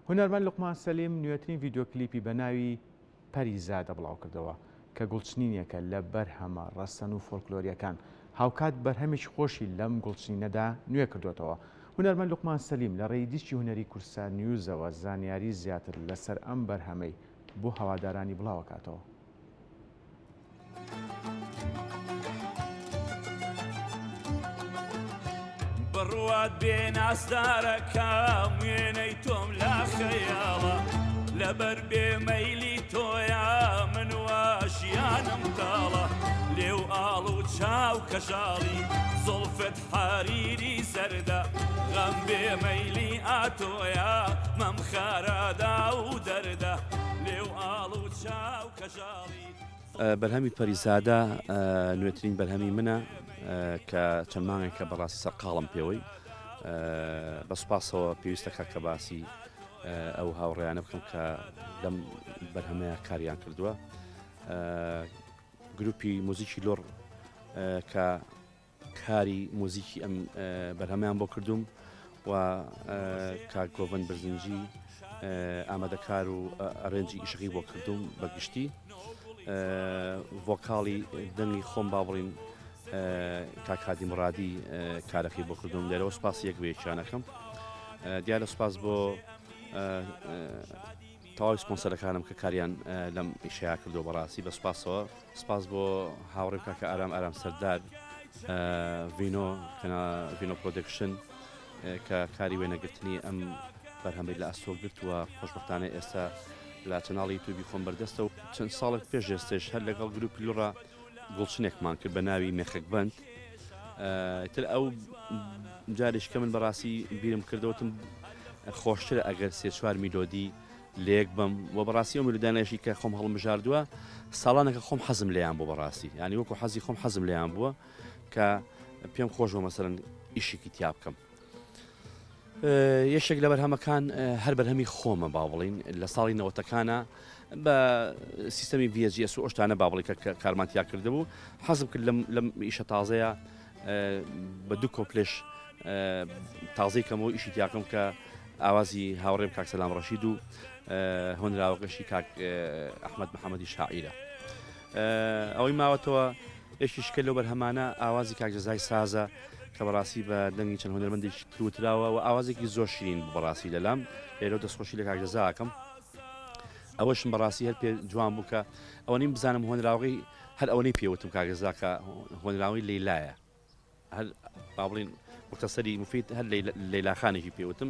هونەرمەند لوقمان سەلیم نوێترین ڤیدیۆ کلیپی بە ناوی پەریزادە بڵاو کردەوە کە گوڵچنینێکە لە بەرهەمە ڕەسەن و فۆلکلۆریەکان هاوکات بەرهەمێکی خۆشی لەم گوڵچنینەدا نوێ کردوێتەوە. هونەرمەند لوقمان سەلیم لە ڕێی دیستی هونەری کورسان نیوزەوە زانیاری زیاتر لەسەر ئەم بەرهەمەی بۆ هەوادارانی بڵاوەکاتەوە. بڕوات بێناسدارەکەم وێنەی تۆم لا خەیاڵە لەبەر بێمەیلی تۆیە من واشیانم تاڵە لێو ئاڵ و چاو کەژاڵی زۆڵفت حەریری زەردە غەم بێمەیلی ئاتۆیە مەم خارادا و دەردە لێو ئاڵ و چاو کەژاڵی. بەرهەمی پەریزادە نوێترین بەرهەمی منە کە چەند مانگێکە بەڕاستی سەرقاڵم پێوەی بە سوپاسەوە پێویستەکە کە باسی ئەو هاوڕێیانە بکەم کە لەم بەرهەمەیە کاریان کردووە. گروپی موزیکی لۆڕ کە کاری موزیکی ئەم بەرهەمەیان بۆ کردوم و کاک گۆڤەن برزنجی ئامادەکار و ئەرێنجی ئیشەکەی بۆ کردوم بەگشتی. ڤۆکاڵی دەنگی خۆم با بڵین کاک هادی مرادی کارەکەی بۆ کردوم لێرەوە سوپاس یەک وێکیانەکەم. دیارە سوپاس بۆ تەواوی سپۆنسەرەکانم کە کاریان لەم ئیشەیە کردو بەڕاستی بە سوپاسەوە. سوپاس بۆ هاوڕێم کاکە ئارام سەردار ڤینۆ پرۆدەکشن کە کاری وێنەگرتنی ئەم بەرهەمەی لە ئەستۆ گرتووە خۆشبەختانە ئێستا لە چەناڵی یوتیوبی خۆم بەردەستە و چەند ساڵێک پێش ئێستش هەر لەگەڵ گروپی لۆڕە گوڵچنێکمان کرد بە ناوی مێخەک بند. تر ئەو جارێککە من بەڕاستی بیرم کردەوتم خۆشترە ئەگەر سێ چوار میلۆدی لێک بم و بەڕاستی ئەو میلودانێشی کە خۆم هەڵمژاردووە ساڵانەکە خۆم حەزم لێیان بوو بەڕاستی ینی وەکو حەزی خۆم حەزم لێیان بووە کە پێم خۆشەوە مەسەرەن ئیشێکی تیا بکەم. یەشێک لە بەرهەمەکان هەر بەرهەمی خۆمە با بڵین لە ساڵی نەوەتەکانە بە سیستەمی VHS و ئەوشتانە با بڵی کە کارمانتیا کردبوو حەزم کرد لەم ئیشە تازەیە بە دوو کۆپلێش تازەی کەمەوە ئیشی تیاکەم کە ئاوازی هاوڕێم کاک سەلام ڕەشید و هۆنراوەکەشی کاک ئەحمەد محەممەدی شاعیرە. ئەوەی ماوەتەوە یەکی شکل لەو بەرهەمانە ئاوازی کاک جەزای سازە کە بەڕاستی بە دەنگی چەند هۆنەرمەندی توتراوە و ئاوازێکی زۆر شیرین بەڕاستی لەلام لێرە دەستخۆشی لە کاک جەزاکەم. ئەوەشم بەڕاستی هەر پێ جوان بوو کە ئەوەنیم بزانم هۆنراوەی هەر ئەوەی پێوتم کاک جەزا کە هۆنراوی لەیلایە هەر با بڵین مختصری مفید هەر لەیلاخانێکی پێوتم.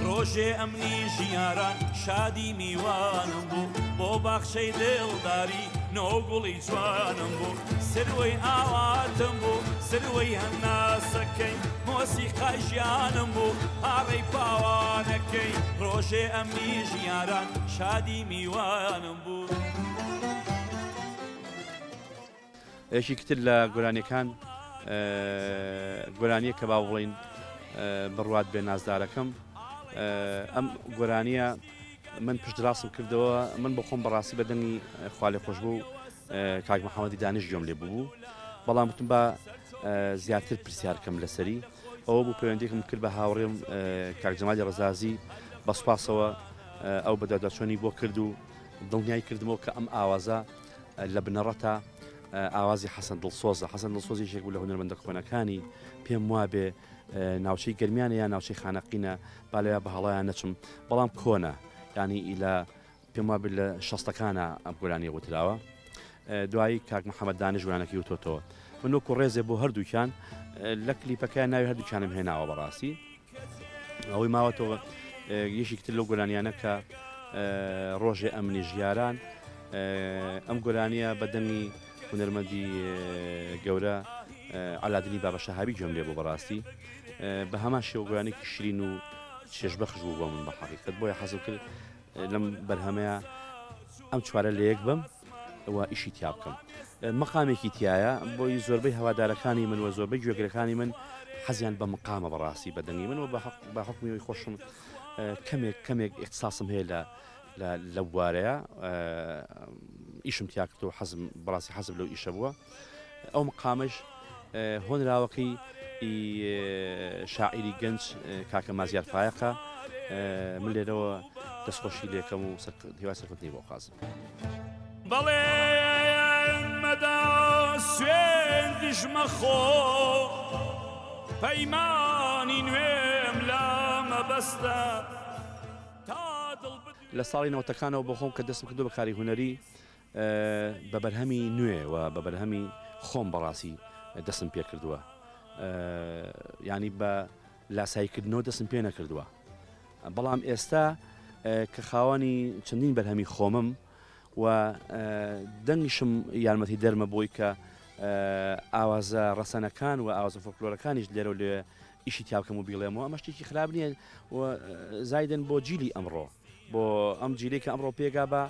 ڕۆژێ ئەمنی ژیاران شادی میوانم بوو بۆ باخشەی دڵداری نۆگوڵی جوانم بوو سروەی ئاواتم بوو سروەی هەناسەکەی مۆسیقای ژیانم بوو ئاڕێی پاوانەکەی ڕۆژێ ئەمنی ژیاران شادی میوانم بوو. یەکی کتر لە گۆرانیەکان گۆرانیە کە با بڵین بڕوات بێ نازدارەکەم ئەم گۆرانیە من پشتڕاستم کردەوە من بە خۆم بەڕاستی بە دەنگی خوا لێ خۆش بوو کاک محەممەدی دانیش گوێم لێ بوو بەڵام وتم بە زیاتر پرسیارکەم لەسەری ئەوە بوو پەیوەندێکم کرد بە هاوڕێم کاک جەمالی ڕەزازی بە سوپاسەوە ئەو بەدادەچۆنی بۆ کرد و دڵنیای کردمەوە کە ئەم ئاوازە لە بنەڕەتە ئاوازی حەسەن دڵسۆزی یەکێک بوو لە هونەرمەندە کۆنەکانی پێم وابێ ناوچەی گەرمیانە یان ناوچەی خانەقینە با لەوێ بە هەڵەیان نەچم بەڵام کۆنە ینی ئیلا پێم وابێت لە شەستەکانە ئەم گۆرانی وتراوە. دوایی کاک محەممەد دانیش گۆرانەکەی وتۆتەوە من وەکو ڕێزێ بۆ هەردووکیان لە کلیپەکەیان ناوی هەردووکیانم هێناوە بەڕاستی. ئەوەی ماوەتەوە یەشی تر لەو گۆرانیانە کە ڕۆژێ ئەمنی ژیاران ئەم گۆرانیە بە دەنگی هونەرمەندی گەورە علادنی بابە شەهابی گوێم لێ بوو بەڕاستی بە هەمان شێوە گۆرانێکی شیرین و چێژبەخش بوو بۆ من بە حەقیقەت بۆیە حەزم کرد لەم بەرهەمەیە ئەم چوارە لە یەک بم و ئیشی تیا بکەم. مەقامێکی تایە بۆی زۆربەی هەوادارەکانی من و زۆربەی گوێگرەکانی من حەزیان بە مقامە بەڕاستی بە دەنگی من و بە حکمیەوەی خۆشم کەمێک اختصاصم هەیە لە بوارەیە ئیشم تیا کردەوە حەزم بەڕاستی حەزم لەو ئیشە بووە. ئەو مقامش هۆنراوەکەی شاعری گەنج کاکە مازیار فایقە من لێرەوە دەستخۆشی لێکەم و هیوای سەرکەوتنی بۆ خازم. بەڵێ مەدا سوێن دیژمە خۆ پەیمانی نوێم لە مەبەستە لە ساڵی نەوەتەکانەوە بۆ خۆم کە دەستم کردو بە کاری هونەری بە بەرهەمی نوێ و بە بەرهەمی خۆم بەڕاستی دەستم پێ کردووە ینی بە لاساییکردنەوە دەستم پێ نەکردووە بەڵام ئێستا کە خاوەنی چەندین بەرهەمی خۆمم و دەنگشم یارمەتی دەرمە بۆی کە ئاوازە ڕەسەنەکان و ئاوازە فۆکلۆرەکانیش لێرە و لێ ئیشی تیاکەم و بیڵێمەوە ئەمە شتێکی خراپ نییە و زایدن بۆ جیلی ئەمڕۆ بۆ ئەم جیلی کە ئەمڕۆ پێگا بە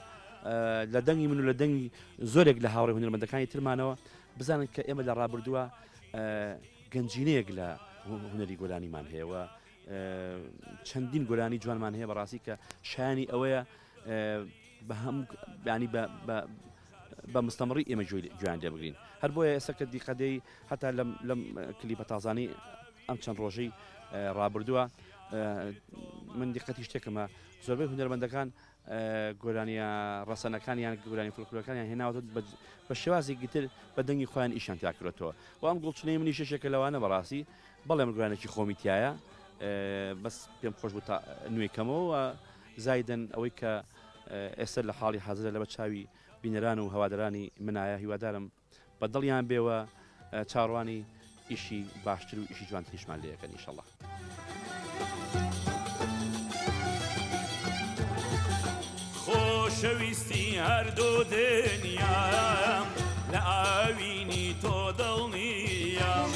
لە دەنگی من و لە دەنگی زۆرێک لە هاوڕێ هونەرمەندەکانی ترمانەوە بزانن کە ئێمە لە ڕابردووە گەنجینەیەک لە هونەری گۆرانیمان هەیە و چەندین گۆرانی جوانمان هەیە بەڕاستی کە شایانی ئەوەیە بە هەم ینی بە مستەمڕی ئێمە گویان لێ بگرین هەر بۆیە ئێستا کە دیقەدەی هەتا لەم کلیپە تازانی ئەم چەند ڕۆژەی ڕابردووە من دیقەتی شتێکمە زۆربەی هونەرمەندەکان گۆرانیە ڕەسەنەکانیان گۆرانی فۆلکلۆرەکانیان هێناوەتە بە شێوازێکی تر بە دەنگی خۆیان ئیشان تاکرێتەوە و ئەم گوڵچنەی منی شەشێکە لەوانە بەڕاستی بەڵێ من گۆرانێکی خۆمی تایە بەس پێم خۆش بوو تا نوێکەمەوە و زایدن ئەوەی کە ئێستا لە حاڵی حەزرە لە بە چاوی بینەران و هەوادارانی منایە هیوادارم بە دڵیان بێوە چاڕوانی ئیشی باشتر و ئیشی جوانتریشمان لێ یەکەن ئینشەڵڵا. خۆشەویستی هەردوو دنیام لە ئاوینی تۆ دڵنیام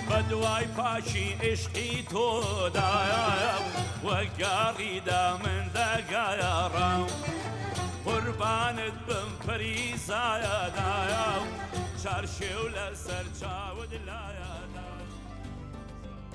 بە دوای پاچی عشقی تۆدایم وەک گاڕیدا من دەگەڕام قوربانت بم پەریزایەدایم چارشێو لەسەر چاوت لایەدا